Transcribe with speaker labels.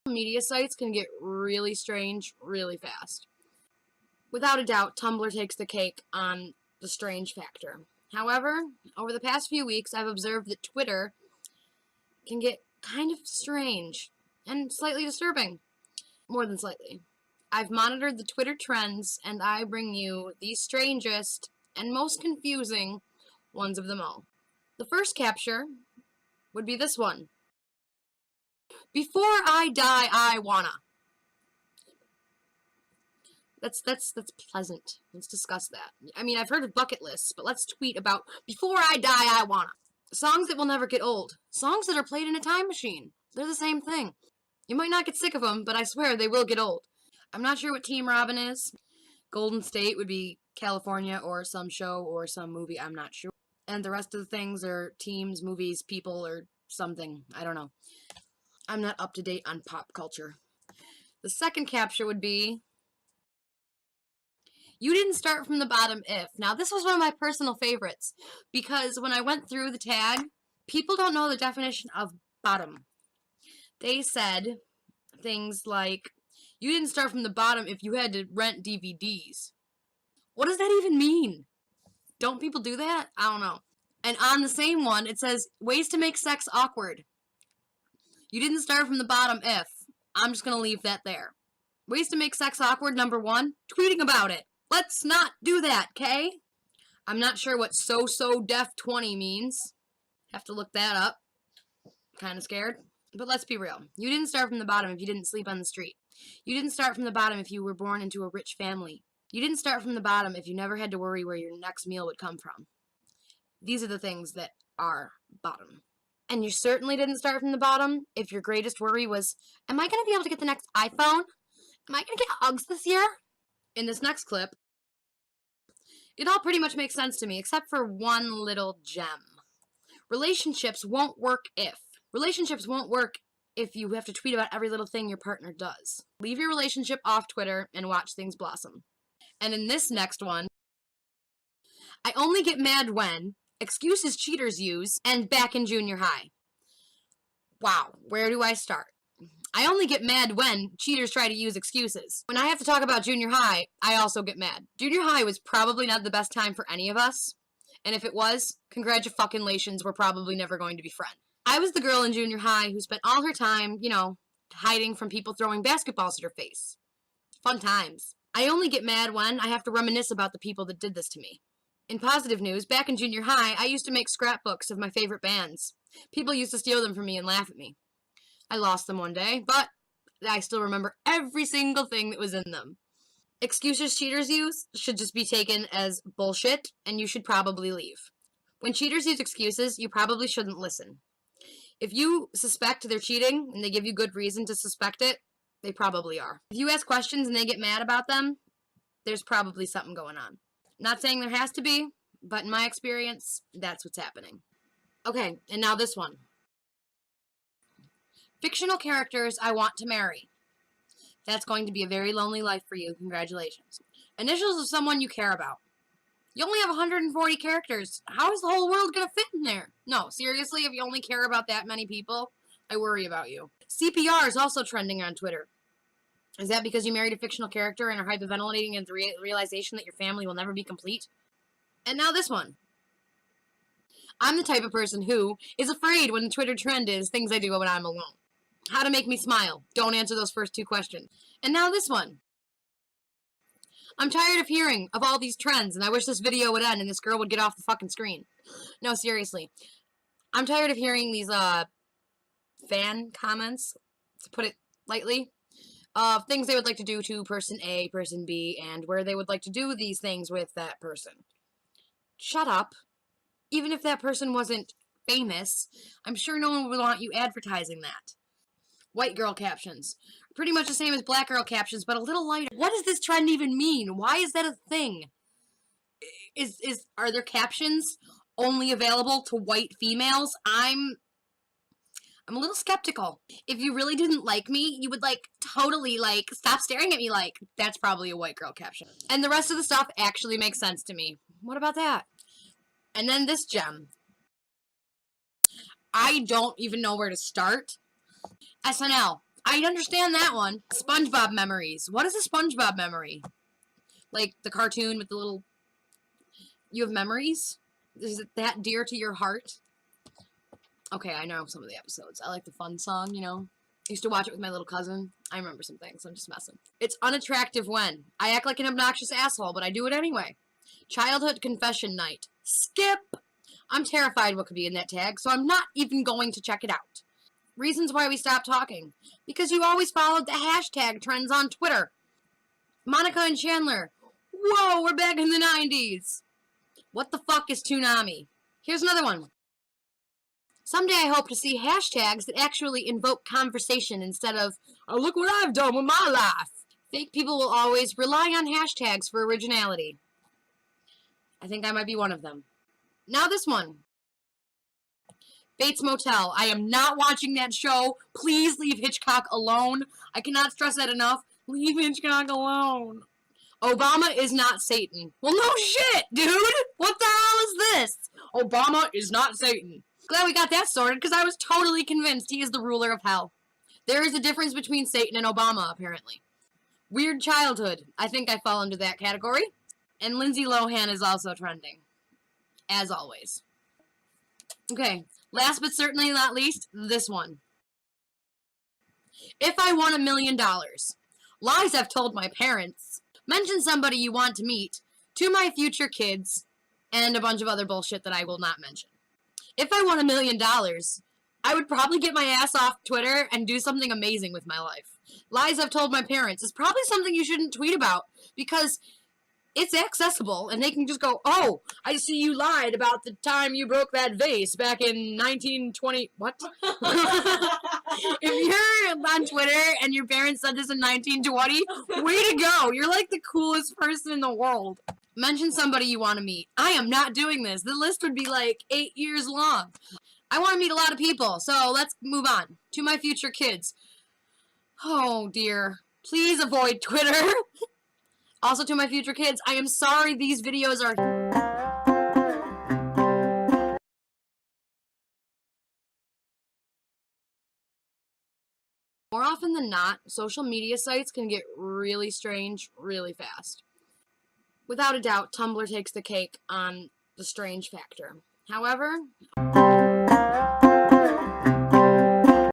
Speaker 1: Media sites can get really strange really fast. Without a doubt, Tumblr takes the cake on the strange factor. However, over the past few weeks, I've observed that Twitter can get kind of strange and slightly disturbing. More than slightly. I've monitored the Twitter trends, and I bring you the strangest and most confusing ones of them all. The first capture would be this one. Before I die, I wanna. That's pleasant. Let's discuss that. I mean, I've heard of bucket lists, but let's tweet about before I die, I wanna. Songs that will never get old. Songs that are played in a time machine. They're the same thing. You might not get sick of them, but I swear they will get old. I'm not sure what Team Robin is. Golden State would be California or some show or some movie, I'm not sure. And the rest of the things are teams, movies, people, or something. I don't know. I'm not up to date on pop culture. The second capture would be, you didn't start from the bottom if. Now, this was one of my personal favorites, because when I went through the tag, people don't know the definition of bottom. They said things like, you didn't start from the bottom if you had to rent DVDs. What does that even mean? Don't people do that? I don't know. And on the same one, it says, ways to make sex awkward. You didn't start from the bottom if. I'm just gonna leave that there. Ways to make sex awkward, number 1, tweeting about it. Let's not do that, okay? I'm not sure what so-so-def-20 means. Have to look that up. Kinda scared. But let's be real. You didn't start from the bottom if you didn't sleep on the street. You didn't start from the bottom if you were born into a rich family. You didn't start from the bottom if you never had to worry where your next meal would come from. These are the things that are bottom. And you certainly didn't start from the bottom if your greatest worry was, am I going to be able to get the next iPhone? Am I going to get Uggs this year? In this next clip, it all pretty much makes sense to me, except for one little gem. Relationships won't work if. Relationships won't work if you have to tweet about every little thing your partner does. Leave your relationship off Twitter and watch things blossom. And in this next one, I only get mad when excuses cheaters use and back in junior high. Wow, where do I start? I only get mad when cheaters try to use excuses. When I have to talk about junior high, I also get mad. Junior high was probably not the best time for any of us. And if it was, congratulations, we're probably never going to be friends. I was the girl in junior high who spent all her time, hiding from people throwing basketballs at her face. Fun times. I only get mad when I have to reminisce about the people that did this to me. In positive news, back in junior high, I used to make scrapbooks of my favorite bands. People used to steal them from me and laugh at me. I lost them one day, but I still remember every single thing that was in them. Excuses cheaters use should just be taken as bullshit, and you should probably leave. When cheaters use excuses, you probably shouldn't listen. If you suspect they're cheating, and they give you good reason to suspect it, they probably are. If you ask questions and they get mad about them, there's probably something going on. Not saying there has to be, but in my experience, that's what's happening. Okay, and now this one. Fictional characters I want to marry. That's going to be a very lonely life for you. Congratulations. Initials of someone you care about. You only have 140 characters. How is the whole world going to fit in there? No, seriously, if you only care about that many people, I worry about you. CPR is also trending on Twitter. Is that because you married a fictional character and are hyperventilating at the realization that your family will never be complete? And now this one. I'm the type of person who is afraid when the Twitter trend is things I do when I'm alone. How to make me smile. Don't answer those first 2 questions. And now this one. I'm tired of hearing of all these trends, and I wish this video would end and this girl would get off the fucking screen. No, seriously. I'm tired of hearing these, fan comments, to put it lightly, of things they would like to do to person A, person B, and where they would like to do these things with that person. Shut up. Even if that person wasn't famous, I'm sure no one would want you advertising that. White girl captions. Pretty much the same as black girl captions, but a little lighter. What does this trend even mean? Why is that a thing? Are there captions only available to white females? I'm a little skeptical. If you really didn't like me, you would, totally, stop staring at me that's probably a white girl caption. And the rest of the stuff actually makes sense to me. What about that? And then this gem. I don't even know where to start. SNL. I understand that one. SpongeBob memories. What is a SpongeBob memory? Like the cartoon with the little... You have memories? Is it that dear to your heart? Okay, I know some of the episodes. I like the fun song, you know. I used to watch it with my little cousin. I remember some things. I'm just messing. It's unattractive when I act like an obnoxious asshole, but I do it anyway. Childhood confession night. Skip! I'm terrified what could be in that tag, so I'm not even going to check it out. Reasons why we stopped talking. Because you always followed the hashtag trends on Twitter. Monica and Chandler. Whoa, we're back in the 90s. What the fuck is Toonami? Here's another one. Someday I hope to see hashtags that actually invoke conversation instead of, oh, look what I've done with my life. Fake people will always rely on hashtags for originality. I think I might be one of them. Now this one. Bates Motel. I am not watching that show. Please leave Hitchcock alone. I cannot stress that enough. Leave Hitchcock alone. Obama is not Satan. Well, no shit, dude. What the hell is this? Obama is not Satan. Glad we got that sorted, because I was totally convinced he is the ruler of hell. There is a difference between Satan and Obama, apparently. Weird childhood. I think I fall into that category. And Lindsay Lohan is also trending. As always. Okay, last but certainly not least, this one. If I won $1 million, lies I've told my parents, mention somebody you want to meet, to my future kids, and a bunch of other bullshit that I will not mention. If I won $1 million, I would probably get my ass off Twitter and do something amazing with my life. Lies I've told my parents is probably something you shouldn't tweet about, because it's accessible, and they can just go, oh, I see you lied about the time you broke that vase back in 1920... What? If you're on Twitter and your parents said this in 1920, way to go. You're like the coolest person in the world. Mention somebody you want to meet. I am not doing this. The list would be like 8 years long. I want to meet a lot of people, so let's move on. To my future kids. Oh, dear. Please avoid Twitter. Also, to my future kids, I am sorry these videos are... More often than not, social media sites can get really strange really fast. Without a doubt, Tumblr takes the cake on the strange factor. However...